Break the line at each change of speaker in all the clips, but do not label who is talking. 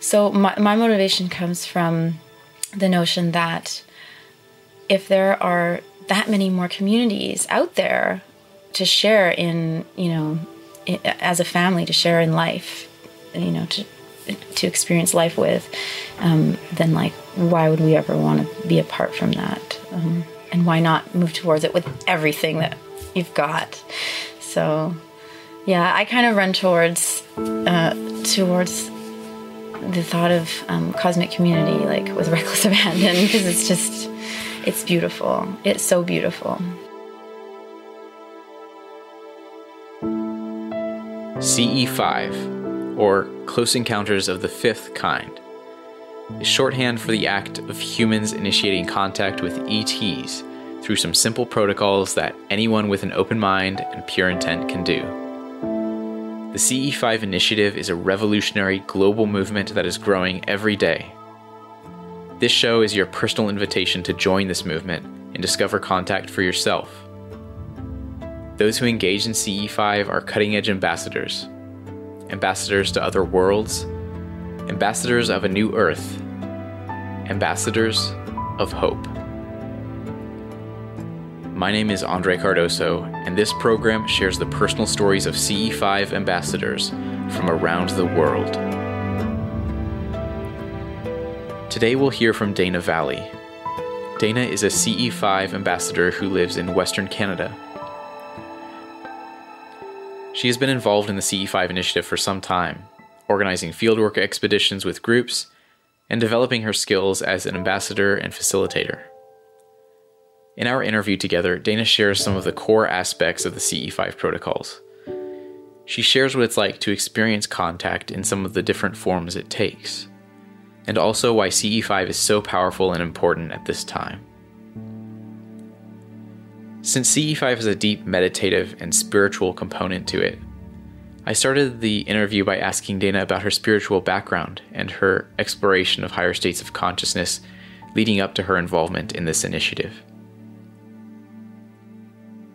So my motivation comes from the notion that if there are that many more communities out there to share in, as a family, to share in life, to experience life with, then like, why would we ever want to be apart from that? And why not move towards it with everything that you've got? So, yeah, I kind of run towards the thought of cosmic community, like with reckless abandon, because it's beautiful. It's so beautiful.
CE5, or Close Encounters of the Fifth Kind, is shorthand for the act of humans initiating contact with ETs through some simple protocols that anyone with an open mind and pure intent can do. The CE5 initiative is a revolutionary global movement that is growing every day. This show is your personal invitation to join this movement and discover contact for yourself. Those who engage in CE5 are cutting-edge ambassadors to other worlds, ambassadors of a new earth, ambassadors of hope. My name is Andre Cardoso, and this program shares the personal stories of CE5 ambassadors from around the world. Today we'll hear from Dana Valley. Dana is a CE5 ambassador who lives in Western Canada. She has been involved in the CE5 initiative for some time, organizing fieldwork expeditions with groups, and developing her skills as an ambassador and facilitator. In our interview together, Dana shares some of the core aspects of the CE5 protocols. She shares what it's like to experience contact in some of the different forms it takes, and also why CE5 is so powerful and important at this time. Since CE5 has a deep meditative and spiritual component to it, I started the interview by asking Dana about her spiritual background and her exploration of higher states of consciousness leading up to her involvement in this initiative.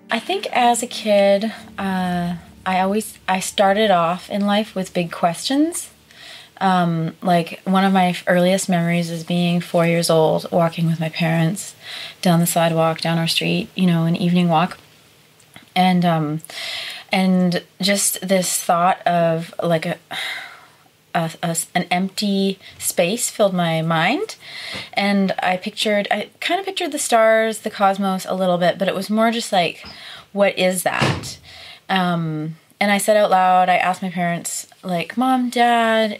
I think as a kid, I started off in life with big questions. Like one of my earliest memories is being 4 years old, walking with my parents down the sidewalk, down our street, an evening walk. And just this thought of like an empty space filled my mind. And I kind of pictured the stars, the cosmos a little bit, but it was more just like, what is that? And I said out loud, I asked my parents, like, Mom, Dad,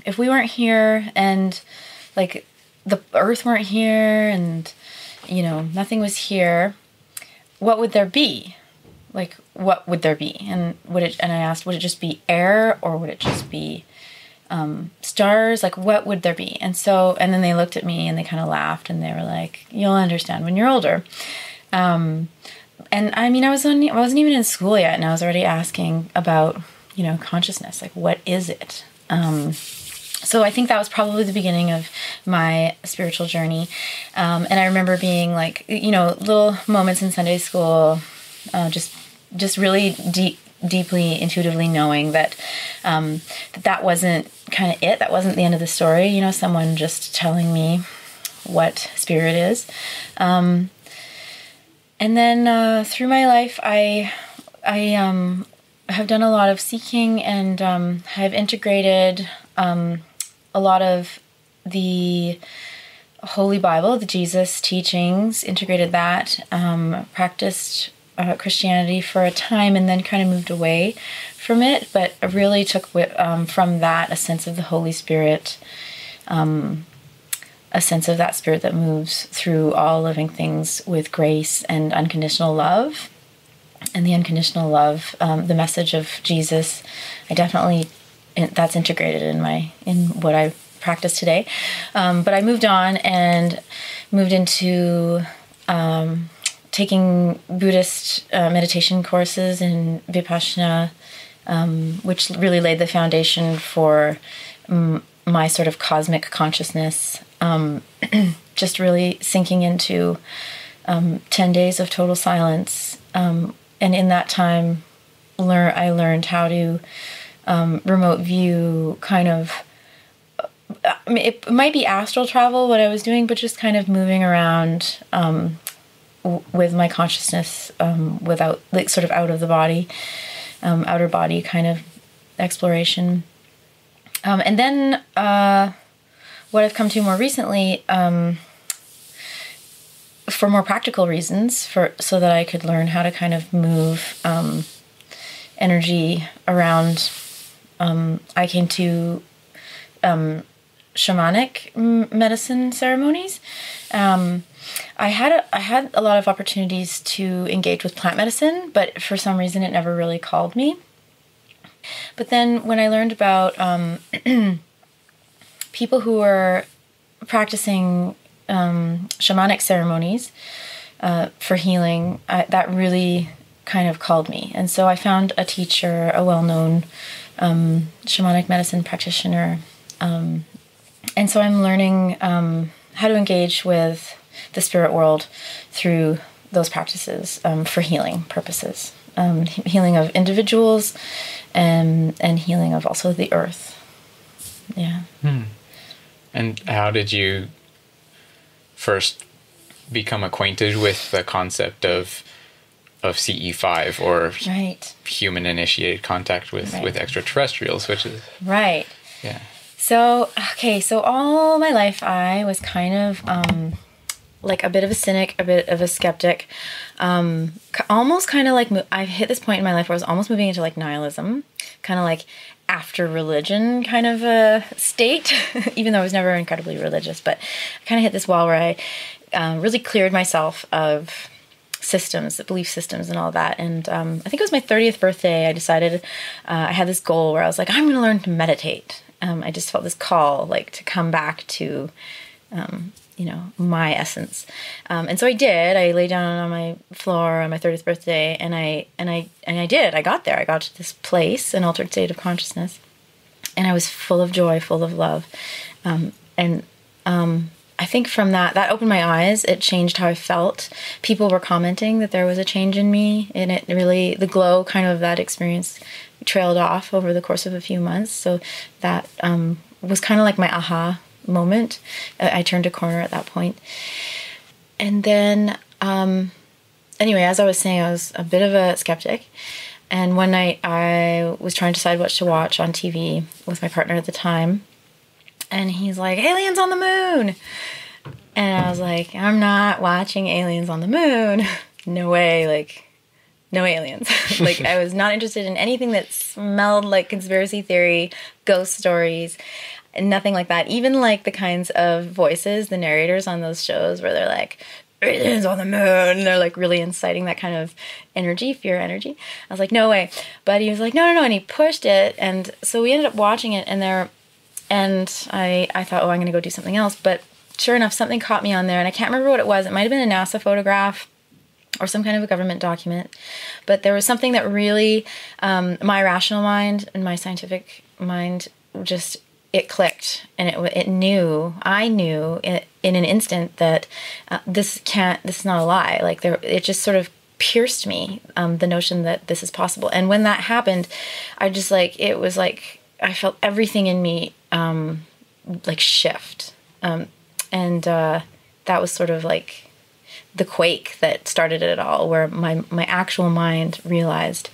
if we weren't here and like the earth weren't here and, nothing was here, what would there be? Like, what would there be? And I asked, would it just be air or would it just be stars? Like, what would there be? And then they looked at me and they kind of laughed and they were like, you'll understand when you're older. And I mean, I wasn't even in school yet, and I was already asking about, consciousness, like, what is it? So I think that was probably the beginning of my spiritual journey. And I remember being like, little moments in Sunday school, just really deeply intuitively knowing that that wasn't kind of it. That wasn't the end of the story. Someone just telling me what spirit is. And then through my life, I have done a lot of seeking and have integrated a lot of the Holy Bible, the Jesus teachings, integrated that, practiced Christianity for a time and then kind of moved away from it, but I really took from that a sense of the Holy Spirit, a sense of that spirit that moves through all living things with grace and unconditional love. And the unconditional love, the message of Jesus, that's integrated in what I practice today. But I moved on and moved into taking Buddhist meditation courses in Vipassana, which really laid the foundation for my sort of cosmic consciousness, just really sinking into 10 days of total silence. And in that time, I learned how to remote view kind of I mean, it might be astral travel, what I was doing, but just kind of moving around with my consciousness without, like, sort of out of the body, outer body kind of exploration. And then what I've come to more recently, for more practical reasons, so that I could learn how to kind of move energy around, I came to shamanic medicine ceremonies. I had a lot of opportunities to engage with plant medicine, but for some reason it never really called me. But then when I learned about people who were practicing shamanic ceremonies for healing, that really kind of called me. And so I found a teacher, a well-known shamanic medicine practitioner. And so I'm learning how to engage with the spirit world through those practices for healing purposes. Healing of individuals and healing of also the earth. Yeah.
And how did you first become acquainted with the concept of CE5 or human initiated contact with extraterrestrials, which is
right.
Yeah.
So all my life I was kind of like a bit of a cynic, a bit of a skeptic, almost kind of like I hit this point in my life where I was almost moving into like nihilism, kind of like after religion kind of a state, even though I was never incredibly religious, but I kind of hit this wall where I really cleared myself of systems, the belief systems and all that. And I think it was my 30th birthday, I decided I had this goal where I was like, I'm going to learn to meditate. I just felt this call, like, to come back to, my essence. And so I did. I lay down on my floor on my 30th birthday, and I did. I got there. I got to this place, an altered state of consciousness, and I was full of joy, full of love. I think from that opened my eyes. It changed how I felt. People were commenting that there was a change in me, and it really, the glow kind of that experience trailed off over the course of a few months. So that was kind of like my aha moment. I turned a corner at that point. And then, anyway, as I was saying, I was a bit of a skeptic. And one night I was trying to decide what to watch on TV with my partner at the time. And he's like, aliens on the moon. And I was like, I'm not watching aliens on the moon. No way, like, no aliens. Like, I was not interested in anything that smelled like conspiracy theory, ghost stories, and nothing like that. Even like the kinds of voices, the narrators on those shows where they're like, aliens on the moon, and they're like really inciting that kind of energy, fear energy. I was like, no way. But he was like, no, and he pushed it. And so we ended up watching it, and I thought, oh, I'm going to go do something else. But sure enough, something caught me on there, and I can't remember what it was. It might have been a NASA photograph or some kind of a government document. But there was something that really, my rational mind and my scientific mind just, it clicked. And I knew in an instant that this is not a lie. Like, it just sort of pierced me, the notion that this is possible. And when that happened, I just it was like, I felt everything in me like shift. And that was sort of like the quake that started it all, where my actual mind realized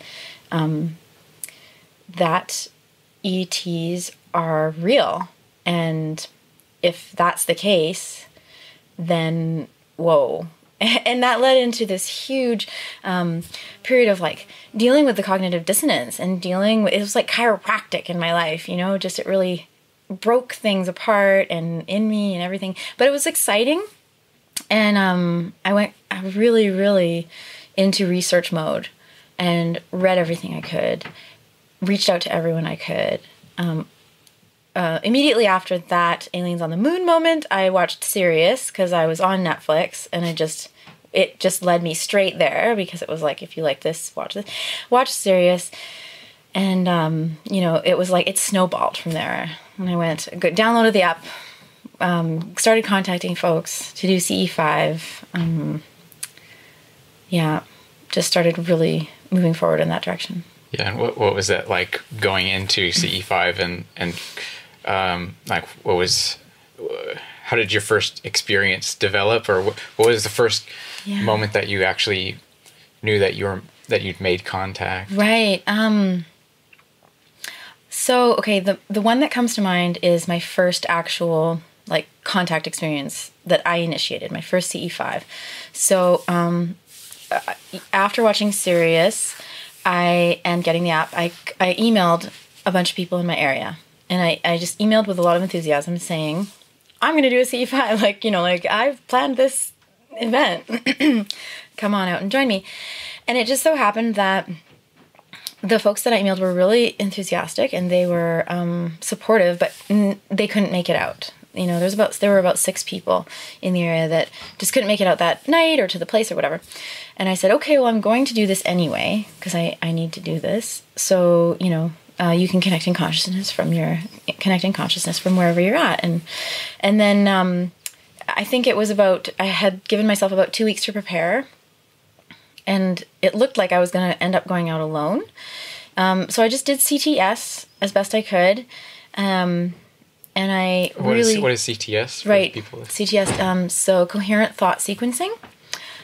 that ETs are real. And if that's the case, then whoa. And that led into this huge period of like dealing with the cognitive dissonance and it was like chiropractic in my life, just it really broke things apart and in me and everything. But it was exciting. And I went really, really into research mode and read everything I could, reached out to everyone I could. Immediately after that Aliens on the Moon moment, I watched Sirius because I was on Netflix, and it just led me straight there because it was like, if you like this, watch Sirius. And, it was like, it snowballed from there. And I downloaded the app, started contacting folks to do CE5. Just started really moving forward in that direction.
Yeah, and what was that like going into CE5 and like what was how did your first experience develop, or what was the first moment that you actually knew that you'd made contact?
Right. So, okay, the one that comes to mind is my first actual like contact experience that I initiated, my first CE5. So, after watching Sirius, and getting the app, I emailed a bunch of people in my area, and I just emailed with a lot of enthusiasm saying, I'm going to do a CE5, like I've planned this event. Come on out and join me. And it just so happened that the folks that I emailed were really enthusiastic, and they were supportive, but they couldn't make it out. There were about 6 people in the area that just couldn't make it out that night or to the place or whatever. And I said, okay, well, I'm going to do this anyway because I need to do this. So, you can connect in consciousness from wherever you're at. And then I think it was I had given myself about 2 weeks to prepare, and it looked like I was going to end up going out alone. So I just did CTS as best I could. And I what is
CTS? For
right,
people?
CTS, so coherent thought sequencing.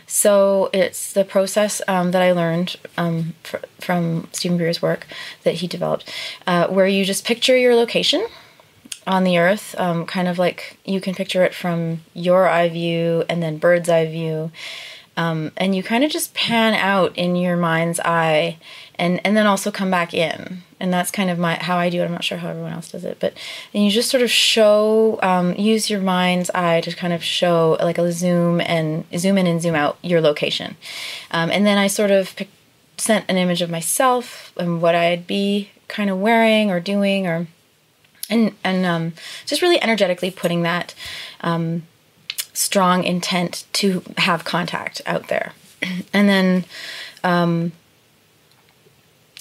So it's the process that I learned from Stephen Greer's work that he developed, where you just picture your location on the earth, kind of like you can picture it from your eye view and then bird's eye view. And you kind of just pan out in your mind's eye and then also come back in. And that's kind of how I do it. I'm not sure how everyone else does it. But then you just sort of use your mind's eye to kind of show like a zoom in and zoom out your location. And then I sort of sent an image of myself and what I'd be kind of wearing or doing and just really energetically putting that strong intent to have contact out there. And then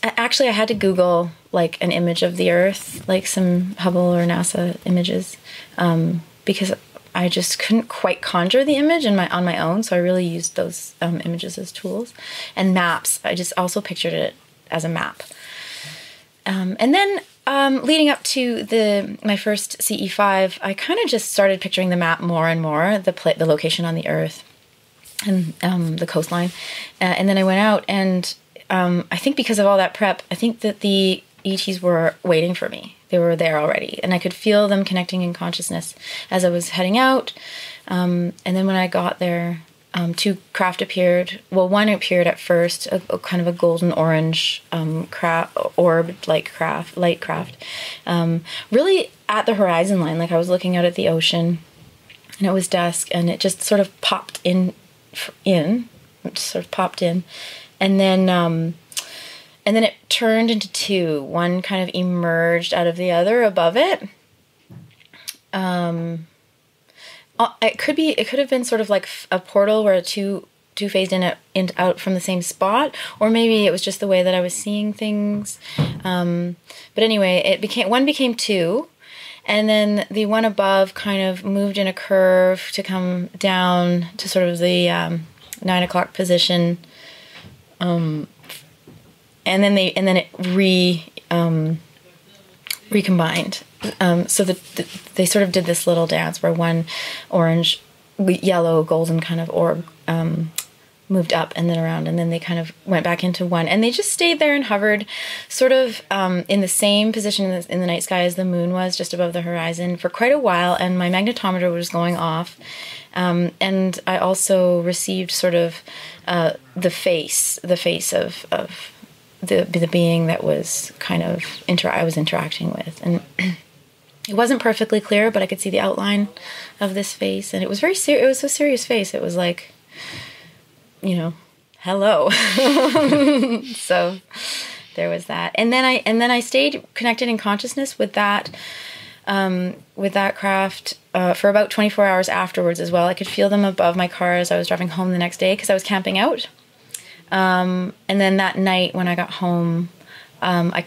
actually I had to Google like an image of the earth, like some Hubble or NASA images, because I just couldn't quite conjure the image on my own. So I really used those images as tools. And maps, I just also pictured it as a map. And then leading up to my first CE5, I kind of just started picturing the map more and more, the location on the earth and the coastline. And then I went out, and I think because of all that prep, I think that the ETs were waiting for me. They were there already, and I could feel them connecting in consciousness as I was heading out. And then when I got there, 2 craft appeared. Well, one appeared at first, a kind of a golden orange light craft, really at the horizon line. Like I was looking out at the ocean, and it was dusk, and it just sort of popped in, and then it turned into 2. One kind of emerged out of the other above it. It could have been sort of like a portal where two phased in out from the same spot, or maybe it was just the way that I was seeing things. But anyway, one became 2, and then the one above kind of moved in a curve to come down to sort of the 9 o'clock position. And then it recombined. So they sort of did this little dance where one orange, yellow, golden kind of orb moved up and then around, and then they kind of went back into one, and they just stayed there and hovered sort of in the same position in the night sky as the moon was, just above the horizon, for quite a while. And my magnetometer was going off, and I also received sort of the face of the being that was kind of I was interacting with. And it wasn't perfectly clear, but I could see the outline of this face, and it was it was a serious face. It was like, hello. So there was that. And then I stayed connected in consciousness with that craft for about 24 hours afterwards as well. I could feel them above my car as I was driving home the next day because I was camping out. And then that night when I got home, I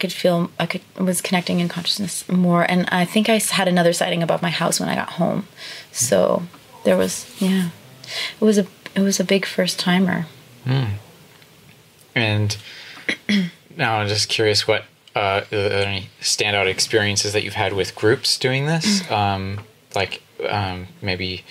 was connecting in consciousness more. And I think I had another sighting above my house when I got home. So there was, it was a big first timer.
And now I'm just curious, what are there any standout experiences that you've had with groups doing this? like maybe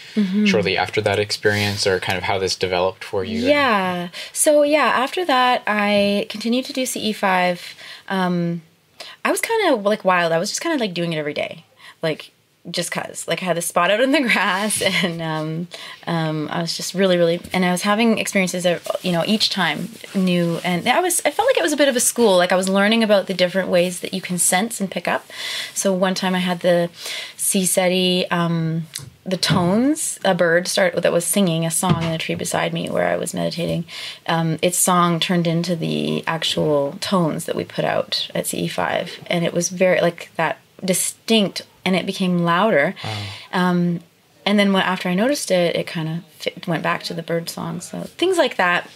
shortly after that experience, or kind of how this developed for you?
Yeah. So yeah, after that, I continued to do CE5. I was kind of like wild. I was just kind of like doing it every day, like just cause. Like I had this spot out in the grass, and I was just really, and I was having experiences that, each time new, and I felt like it was a bit of a school. Like I was learning about the different ways that you can sense and pick up. So one time I had the sea seti, the tones, a bird that was singing a song in a tree beside me where I was meditating. Its song turned into the actual tones that we put out at CE5, and it was very like that distinct, and it became louder. Wow. And then after I noticed it, it kind of went back to the bird song. So things like that.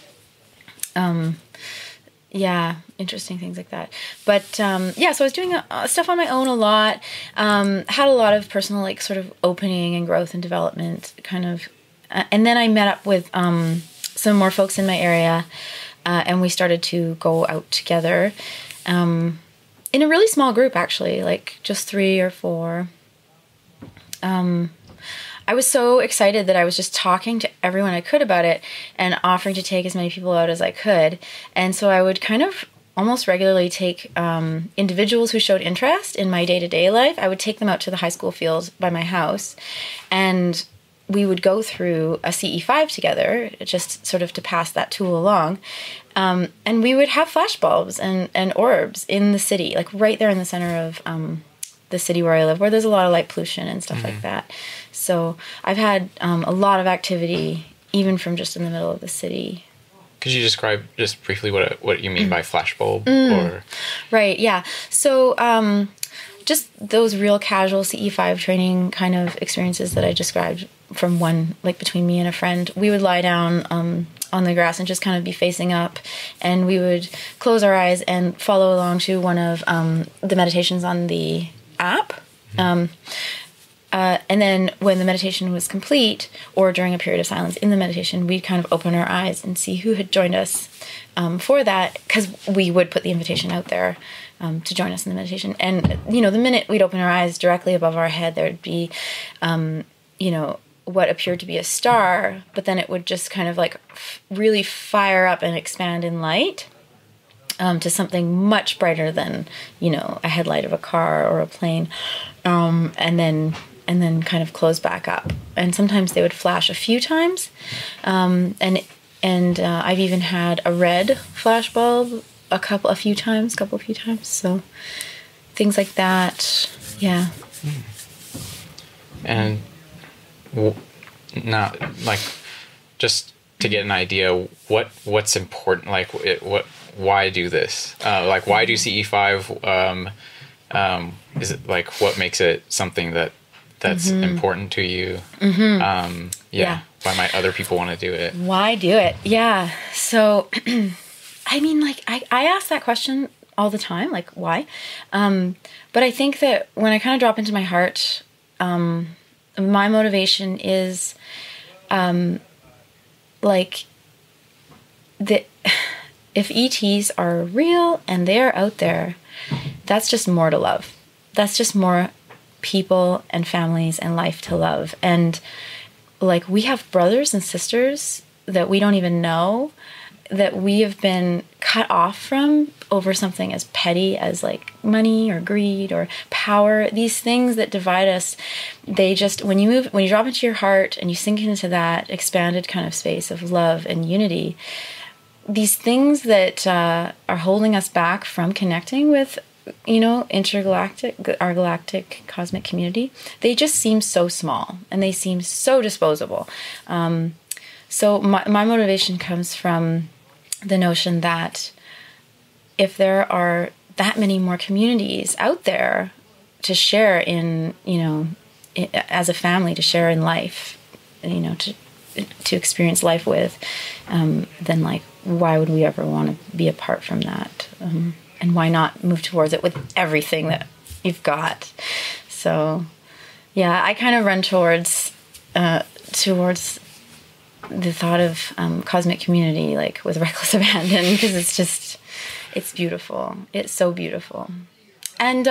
Yeah, interesting things like that. But so I was doing stuff on my own a lot. Had a lot of personal, like, sort of opening and growth and development kind of. And then I met up with some more folks in my area, and we started to go out together in a really small group, actually, like just 3 or 4. I was so excited that I was just talking to everyone I could about it and offering to take as many people out as I could. And so I would kind of almost regularly take individuals who showed interest in my day-to-day life. I would take them out to the high school field by my house, and we would go through a CE5 together, just sort of to pass that tool along. And we would have flashbulbs and orbs in the city, like right there in the center of the city where I live, where there's a lot of light pollution and stuff like that. So I've had a lot of activity, even from just in the middle of the city.
Could you describe just briefly what you mean by flashbulb? Or
Right, yeah. So just those real casual CE5 training kind of experiences that I described from one, like between me and a friend. We would lie down on the grass and just kind of be facing up, and we would close our eyes and follow along to one of the meditations on the app. And then when the meditation was complete, or during a period of silence in the meditation, we'd kind of open our eyes and see who had joined us for that, because we would put the invitation out there to join us in the meditation. And, the minute we'd open our eyes, directly above our head, there'd be, what appeared to be a star, but then it would just kind of like really fire up and expand in light to something much brighter than, a headlight of a car or a plane. And then kind of close back up. And sometimes they would flash a few times. And I've even had a red flash bulb a few times. So things like that. Yeah.
And not like, just to get an idea, what's important, like why do this? Like, why do CE5? Is it like, what makes it something that's important to you? Yeah. Why might other people want to do it?
Why do it? Yeah. So, I mean, like, I ask that question all the time, like, why? But I think that when I kind of drop into my heart, my motivation is, like, if ETs are real and they're out there, that's just more to love. That's just more people and families and life to love. And like, we have brothers and sisters that we don't even know, that we have been cut off from over something as petty as like money or greed or power. These things that divide us, they just, when you drop into your heart and you sink into that expanded kind of space of love and unity, these things that are holding us back from connecting with, our galactic cosmic community, they just seem so small and they seem so disposable. So my motivation comes from the notion that if there are that many more communities out there to share in, as a family, to share in life, to experience life with, then like, why would we ever want to be apart from that? And why not move towards it with everything that you've got? So, yeah, I kind of run towards the thought of cosmic community, like with reckless abandon, because it's beautiful. It's so beautiful. And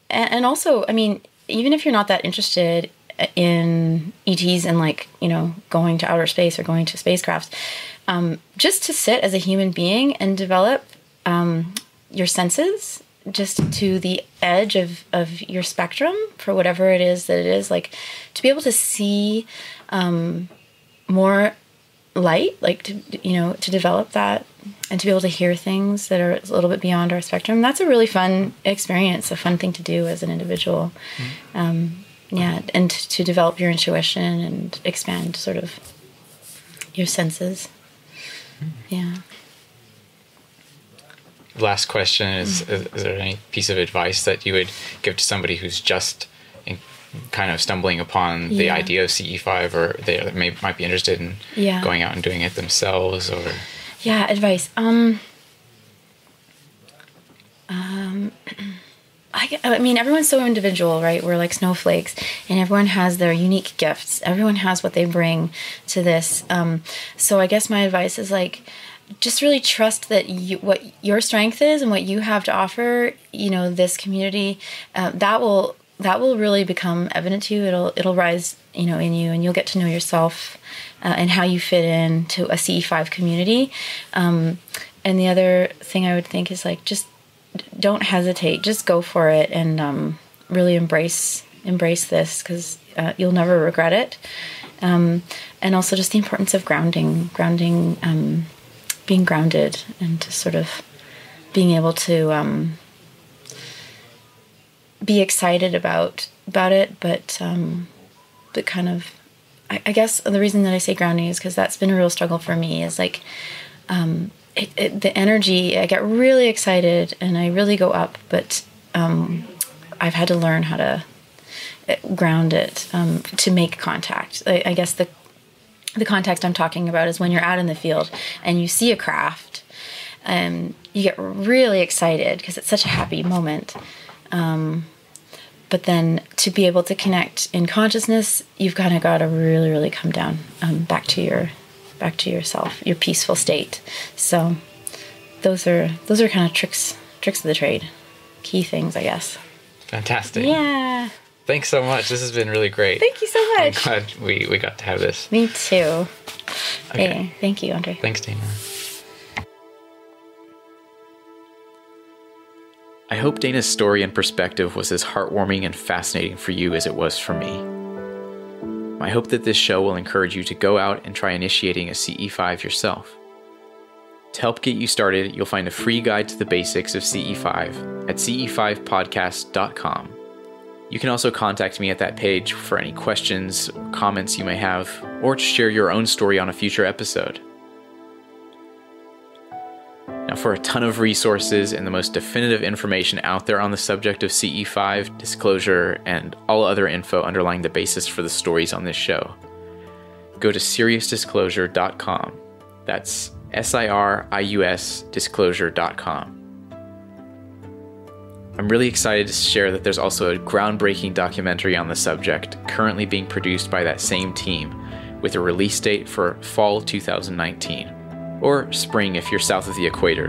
also, I mean, even if you're not that interested in ETs and like, you know, going to outer space or going to spacecrafts, just to sit as a human being and develop your senses just to the edge of your spectrum for whatever it is that it is, like to be able to see more light, like to, you know, to develop that and to be able to hear things that are a little bit beyond our spectrum. That's a really fun experience, a fun thing to do as an individual. Yeah, and to develop your intuition and expand sort of your senses. Yeah.
Last question is there any piece of advice that you would give to somebody who's just kind of stumbling upon the idea of CE5, or they might be interested in going out and doing it themselves? Or
advice. I mean, everyone's so individual, right? We're like snowflakes, and everyone has their unique gifts. Everyone has what they bring to this. So I guess my advice is like, just really trust that what your strength is and what you have to offer, you know, this community, that will really become evident to you. It'll rise, you know, in you, and you'll get to know yourself and how you fit into a CE5 community. And the other thing I would think is like, just don't hesitate, just go for it, and really embrace this, because you'll never regret it. And also just the importance of grounding, being grounded, and to sort of being able to be excited about it, but kind of, I guess the reason that I say grounding is because that's been a real struggle for me, is like the energy, I get really excited and I really go up, but I've had to learn how to ground it to make contact. I guess the context I'm talking about is when you're out in the field and you see a craft, you get really excited because it's such a happy moment. But then to be able to connect in consciousness, you've kind of got to really, really come down back to yourself, your peaceful state. So those are kind of tricks of the trade, key things, I guess.
Fantastic.
Yeah.
Thanks so much. This has been really great.
Thank you so much.
I'm glad we got to have this.
Me too.
Okay.
Hey, thank you, Andre.
Thanks, Dana. I hope Dana's story and perspective was as heartwarming and fascinating for you as it was for me. I hope that this show will encourage you to go out and try initiating a CE5 yourself. To help get you started, you'll find a free guide to the basics of CE5 at ce5podcast.com. You can also contact me at that page for any questions or comments you may have, or to share your own story on a future episode. Now, for a ton of resources and the most definitive information out there on the subject of CE5, disclosure, and all other info underlying the basis for the stories on this show, go to SiriusDisclosure.com. That's SIRIUS disclosure.com. I'm really excited to share that there's also a groundbreaking documentary on the subject currently being produced by that same team, with a release date for fall 2019, or spring if you're south of the equator.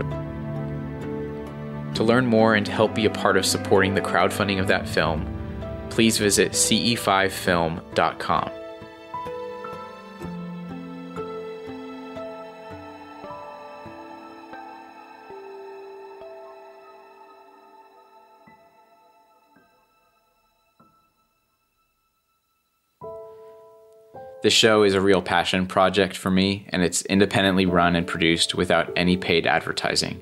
To learn more and to help be a part of supporting the crowdfunding of that film, please visit ce5film.com. This show is a real passion project for me, and it's independently run and produced without any paid advertising.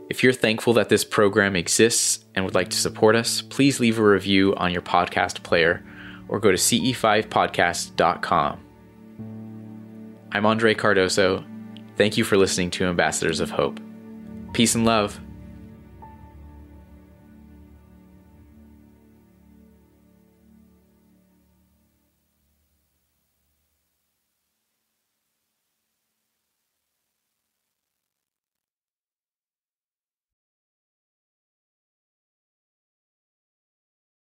If you're thankful that this program exists and would like to support us, please leave a review on your podcast player or go to ce5podcast.com. I'm Andre Cardoso. Thank you for listening to Ambassadors of Hope. Peace and love.